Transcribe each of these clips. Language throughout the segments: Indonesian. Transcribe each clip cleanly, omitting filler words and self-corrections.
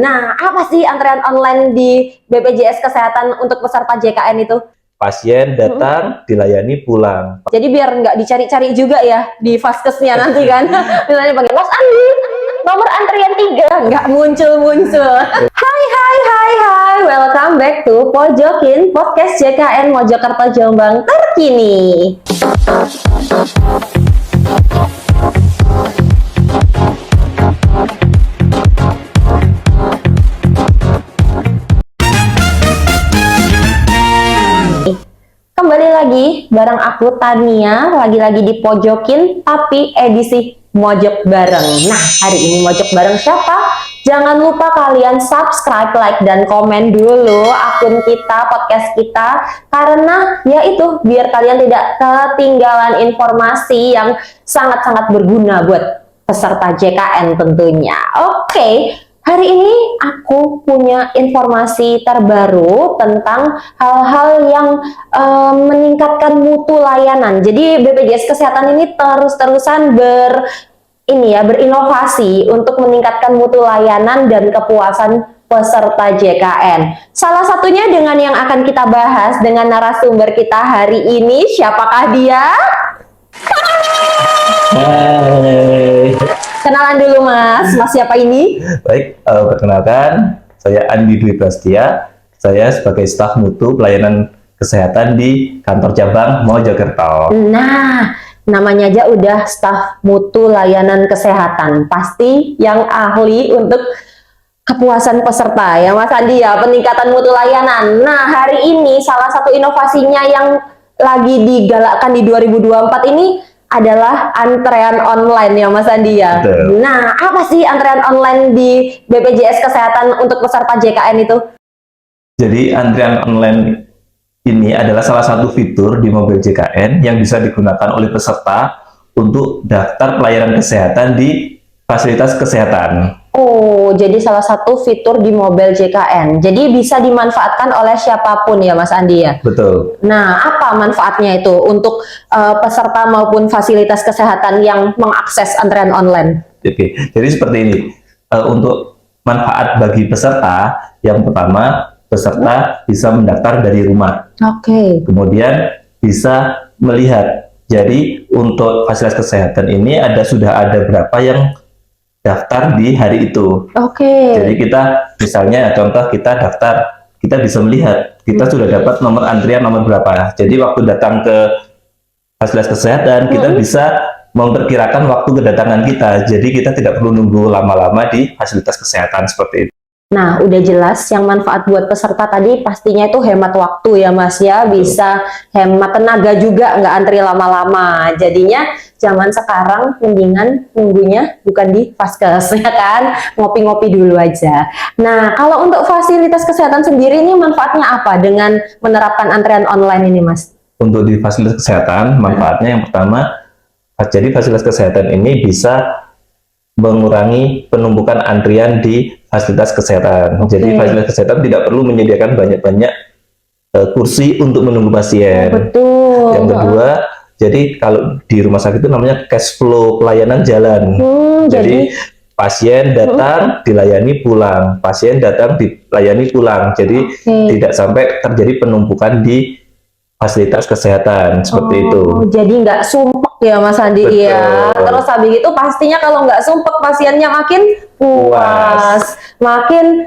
Nah, apa sih antrean online di BPJS Kesehatan untuk peserta JKN itu? Pasien datang, dilayani pulang. Jadi biar nggak dicari-cari juga ya di vaskesnya nanti kan. Misalnya panggil Mas Andi, nomor antrian 3, nggak muncul-muncul. Hai, welcome back to Pojokin Podcast JKN Mojokerto Jombang terkini. Kembali lagi bareng aku Tania, lagi-lagi di Pojokin tapi edisi Mojok Bareng. Nah, hari ini Mojok Bareng siapa? Jangan lupa kalian subscribe, like, dan komen dulu akun kita, podcast kita, karena ya itu biar kalian tidak ketinggalan informasi yang sangat-sangat berguna buat peserta JKN tentunya. Oke. Hari ini aku punya informasi terbaru tentang hal-hal yang meningkatkan mutu layanan. Jadi BPJS Kesehatan ini terus-terusan berinovasi untuk meningkatkan mutu layanan dan kepuasan peserta JKN. Salah satunya dengan yang akan kita bahas dengan narasumber kita hari ini. Siapakah dia? Hai. Kenalan dulu Mas siapa ini? Baik, perkenalkan, saya Andi Dwi Prastia. Saya sebagai staf mutu pelayanan kesehatan di kantor cabang Mojokerto. Nah, namanya aja udah staf mutu layanan kesehatan. Pasti yang ahli untuk kepuasan peserta ya Mas Andi ya, peningkatan mutu layanan. Nah, hari ini salah satu inovasinya yang lagi digalakkan di 2024 ini adalah antrean online ya Mas Andi ya. Betul. Nah, apa sih antrean online di BPJS Kesehatan untuk peserta JKN itu? Jadi antrian online ini adalah salah satu fitur di mobil JKN yang bisa digunakan oleh peserta untuk daftar pelayanan kesehatan di fasilitas kesehatan. Oh, jadi salah satu fitur di mobil JKN. Jadi bisa dimanfaatkan oleh siapapun ya Mas Andi ya? Betul. Nah, apa manfaatnya itu untuk peserta maupun fasilitas kesehatan yang mengakses antrean online? Oke, jadi seperti ini. Untuk manfaat bagi peserta, yang pertama, peserta bisa mendaftar dari rumah. Oke. Kemudian bisa melihat. Jadi untuk fasilitas kesehatan ini sudah ada berapa yang daftar di hari itu. Oke. Jadi kita misalnya contoh kita daftar, kita bisa melihat kita sudah dapat nomor antrian nomor berapa. Jadi waktu datang ke fasilitas kesehatan kita bisa memperkirakan waktu kedatangan kita. Jadi kita tidak perlu nunggu lama-lama di fasilitas kesehatan seperti itu. Nah, udah jelas yang manfaat buat peserta tadi pastinya itu hemat waktu ya Mas ya, bisa hemat tenaga juga, nggak antri lama-lama. Jadinya zaman sekarang mendingan nunggunya bukan di vaskes ya kan, ngopi-ngopi dulu aja. Nah, kalau untuk fasilitas kesehatan sendiri ini manfaatnya apa dengan menerapkan antrean online ini Mas? Untuk di fasilitas kesehatan, manfaatnya yang pertama, jadi fasilitas kesehatan ini bisa mengurangi penumpukan antrian di fasilitas kesehatan. Jadi fasilitas kesehatan tidak perlu menyediakan banyak-banyak kursi untuk menunggu pasien. Betul. Yang kedua, jadi kalau di rumah sakit itu namanya cash flow pelayanan jalan. Jadi pasien datang dilayani pulang, pasien datang dilayani pulang. Jadi tidak sampai terjadi penumpukan di fasilitas kesehatan seperti itu. Jadi nggak sumpek ya Mas Andi ya. Terus habis itu pastinya kalau nggak sumpek pasiennya makin puas, makin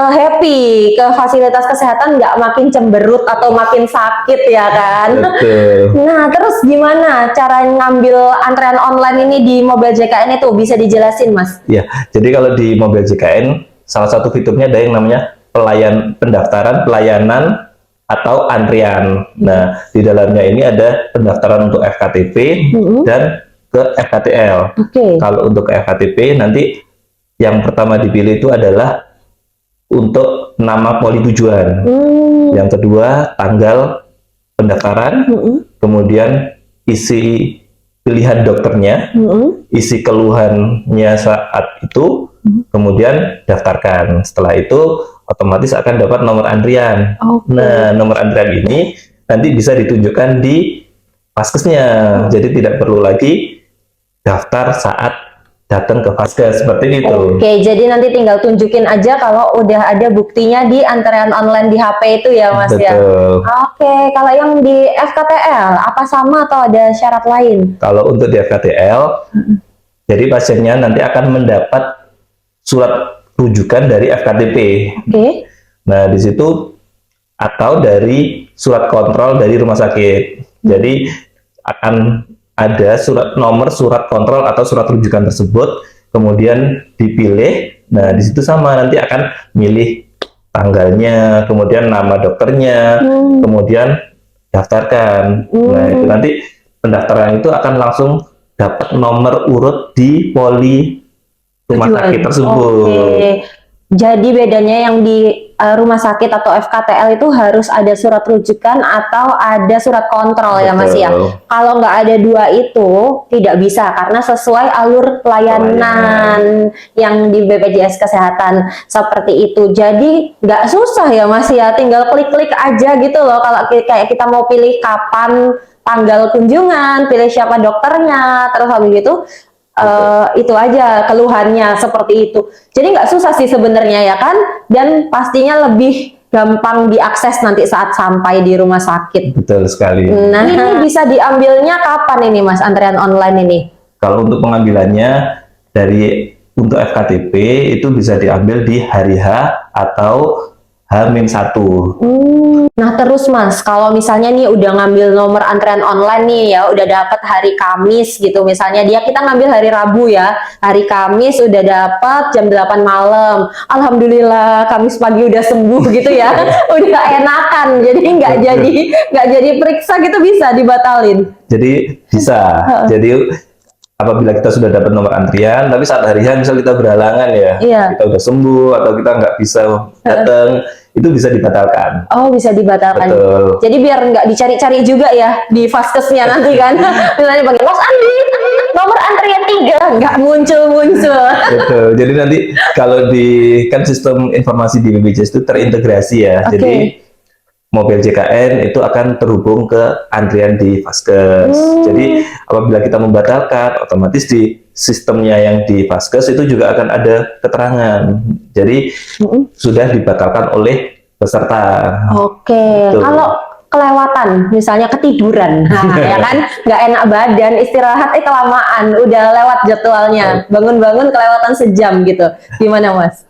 happy ke fasilitas kesehatan, nggak makin cemberut atau makin sakit ya kan. Betul. Nah, terus gimana cara ngambil antrean online ini di mobil JKN itu, bisa dijelasin Mas? Ya, jadi kalau di mobil JKN salah satu fiturnya ada yang namanya pendaftaran pelayanan atau antrian. Nah, di dalamnya ini ada pendaftaran untuk FKTP dan ke FKTL. Kalau untuk FKTP nanti yang pertama dipilih itu adalah untuk nama poli tujuan. Yang kedua tanggal pendaftaran, kemudian isi pilihan dokternya, isi keluhannya saat itu, kemudian daftarkan. Setelah itu otomatis akan dapat nomor antrian. Nah, nomor antrian ini nanti bisa ditunjukkan di vaskesnya. Jadi tidak perlu lagi daftar saat datang ke Vaskes seperti itu. Oke, jadi nanti tinggal tunjukin aja kalau udah ada buktinya di antrean online di HP itu ya Mas ya. Betul. Oke, kalau yang di FKTL apa sama atau ada syarat lain? Kalau untuk di FKTL, jadi pasiennya nanti akan mendapat surat rujukan dari FKTP. Oke. Nah, di situ atau dari surat kontrol dari rumah sakit. Jadi akan ada nomor surat kontrol atau surat rujukan tersebut, kemudian dipilih. Nah, di situ sama nanti akan milih tanggalnya, kemudian nama dokternya, kemudian daftarkan. Nah, itu nanti pendaftaran itu akan langsung dapat nomor urut di poli rumah sakit tersebut. Oke. Jadi bedanya yang di rumah sakit atau FKTL itu harus ada surat rujukan atau ada surat kontrol ya Mas ya. Kalau nggak ada dua itu tidak bisa karena sesuai alur pelayanan yang di BPJS Kesehatan seperti itu. Jadi nggak susah ya Mas ya, tinggal klik-klik aja gitu loh. Kalau kayak kita mau pilih kapan tanggal kunjungan, pilih siapa dokternya, terus habis itu aja keluhannya seperti itu. Jadi nggak susah sih sebenarnya ya kan, dan pastinya lebih gampang diakses nanti saat sampai di rumah sakit. Betul sekali. Nah, ini bisa diambilnya kapan ini Mas, antrean online ini? Kalau untuk pengambilannya untuk FKTP itu bisa diambil di hari H atau H-1. Nah terus Mas, kalau misalnya nih udah ngambil nomor antrean online nih ya, udah dapat hari Kamis gitu misalnya, kita ngambil hari Rabu ya, hari Kamis udah dapat jam 8 malam, alhamdulillah Kamis pagi udah sembuh gitu ya, udah enakan, jadi nggak jadi periksa gitu, bisa dibatalin. Jadi bisa, jadi apabila kita sudah dapat nomor antrian, tapi saat hari H misal kita berhalangan ya, kita udah sembuh atau kita nggak bisa datang, itu bisa dibatalkan. Oh, bisa dibatalkan. Betul. Jadi biar nggak dicari-cari juga ya di Vaskesnya nanti kan. Misalnya panggil Mas Andi, nomor antrian 3, nggak muncul-muncul. Betul. Jadi nanti kalau kan sistem informasi di BPJS itu terintegrasi ya. Jadi mobil JKN itu akan terhubung ke antrian di Vaskes. Jadi apabila kita membatalkan, otomatis di sistemnya yang di Vaskes itu juga akan ada keterangan. Jadi sudah dibatalkan oleh peserta. Oke. Kalau kelewatan, misalnya ketiduran, ya kan, nggak enak badan, istirahat kelamaan, udah lewat jadwalnya, bangun-bangun kelewatan sejam gitu, gimana Mas?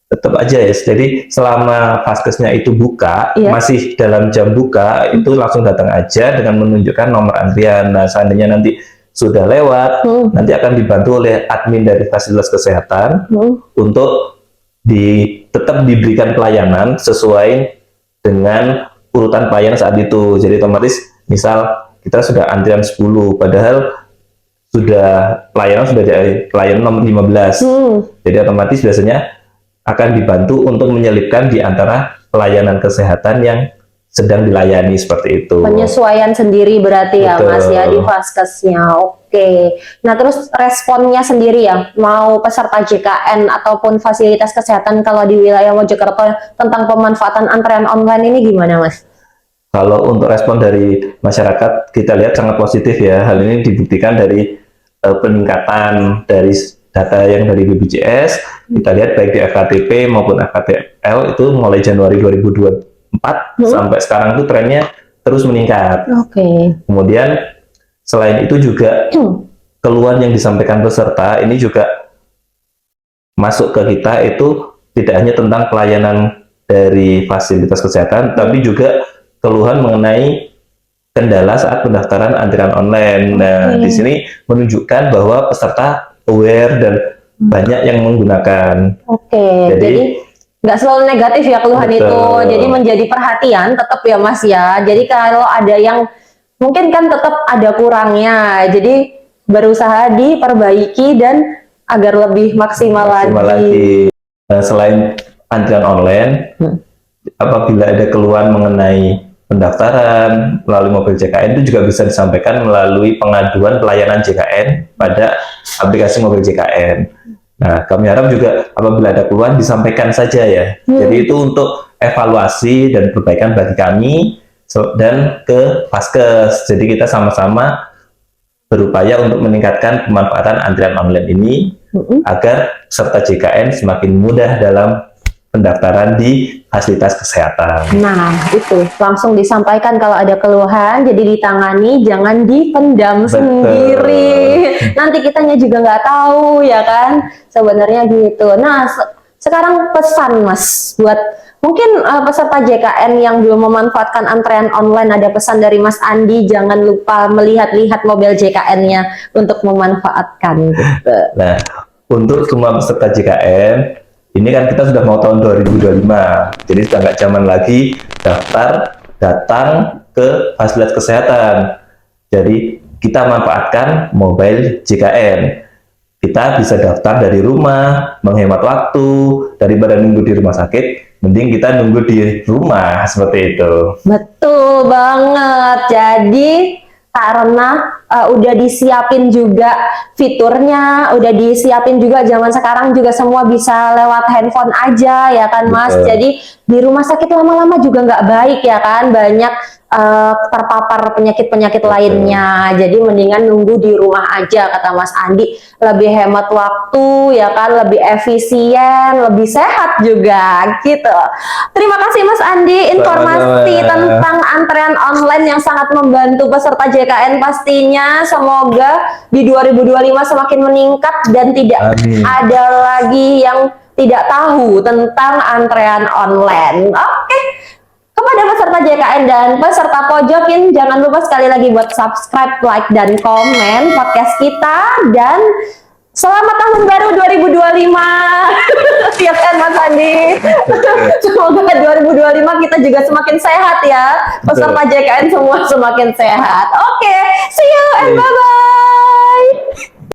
Tetap aja ya, jadi selama Vaskesnya itu buka, masih dalam jam buka, itu langsung datang aja dengan menunjukkan nomor antrian. Nah, seandainya nanti sudah lewat, nanti akan dibantu oleh admin dari fasilitas kesehatan untuk tetap diberikan pelayanan sesuai dengan urutan pelayanan saat itu. Jadi otomatis misal kita sudah antrian 10, padahal pelayanan sudah dari pelayanan nomor 15. Jadi otomatis biasanya akan dibantu untuk menyelipkan di antara pelayanan kesehatan yang sedang dilayani seperti itu. Penyesuaian sendiri berarti ya Mas ya di Vaskesnya. Oke. Nah terus responnya sendiri ya, mau peserta JKN ataupun fasilitas kesehatan kalau di wilayah Mojokerto tentang pemanfaatan antrean online ini gimana Mas? Kalau untuk respon dari masyarakat kita lihat sangat positif ya. Hal ini dibuktikan dari peningkatan dari data yang dari BPJS, kita lihat baik di FKTP maupun FKTL itu mulai Januari 2024 sampai sekarang itu trennya terus meningkat. Kemudian selain itu juga keluhan yang disampaikan peserta ini juga masuk ke kita itu tidak hanya tentang pelayanan dari fasilitas kesehatan, tapi juga keluhan mengenai kendala saat pendaftaran antrian online. Nah, di sini menunjukkan bahwa peserta aware dan banyak yang menggunakan. Jadi nggak selalu negatif ya keluhan itu. Jadi menjadi perhatian tetap ya Mas ya. Jadi kalau ada yang mungkin kan tetap ada kurangnya, jadi berusaha diperbaiki dan agar lebih maksimal lagi. Nah, selain antrian online, apabila ada keluhan mengenai pendaftaran melalui mobil JKN itu juga bisa disampaikan melalui pengaduan pelayanan JKN pada aplikasi mobil JKN. Nah, kami harap juga apabila ada keluhan disampaikan saja ya. Jadi itu untuk evaluasi dan perbaikan bagi kami dan ke Vaskes. Jadi kita sama-sama berupaya untuk meningkatkan pemanfaatan antrian online ini agar peserta JKN semakin mudah dalam pendaftaran di fasilitas kesehatan. Nah, itu langsung disampaikan kalau ada keluhan, jadi ditangani, jangan dipendam sendiri. Nanti kitanya juga nggak tahu, ya kan? Sebenarnya gitu. Nah, sekarang pesan Mas buat mungkin peserta JKN yang belum memanfaatkan antrean online, ada pesan dari Mas Andi, jangan lupa melihat-lihat mobil JKN-nya untuk memanfaatkan. Gitu. Nah, untuk semua peserta JKN, ini kan kita sudah mau tahun 2025, jadi sudah nggak zaman lagi daftar datang ke fasilitas kesehatan. Jadi kita manfaatkan mobile JKN. Kita bisa daftar dari rumah, menghemat waktu, daripada nunggu di rumah sakit, mending kita nunggu di rumah, seperti itu. Betul banget. Jadi karena udah disiapin juga fiturnya, udah disiapin juga zaman sekarang juga semua bisa lewat handphone aja ya kan Mas. Betul. Jadi di rumah sakit lama-lama juga nggak baik ya kan, banyak terpapar penyakit-penyakit lainnya. Jadi mendingan nunggu di rumah aja kata Mas Andi, lebih hemat waktu ya kan, lebih efisien, lebih sehat juga gitu. Terima kasih Mas Andi informasi tentang antrean online yang sangat membantu peserta JKN pastinya. Semoga di 2025 semakin meningkat dan tidak ada lagi yang tidak tahu tentang antrean online. Oke. Kepada peserta JKN dan peserta Pojokin, jangan lupa sekali lagi buat subscribe, like, dan komen podcast kita. Dan selamat tahun baru 2025. Siap kan Mas Andi? Semoga 2025 kita juga semakin sehat ya. Peserta JKN semua semakin sehat. Oke, see you and bye-bye.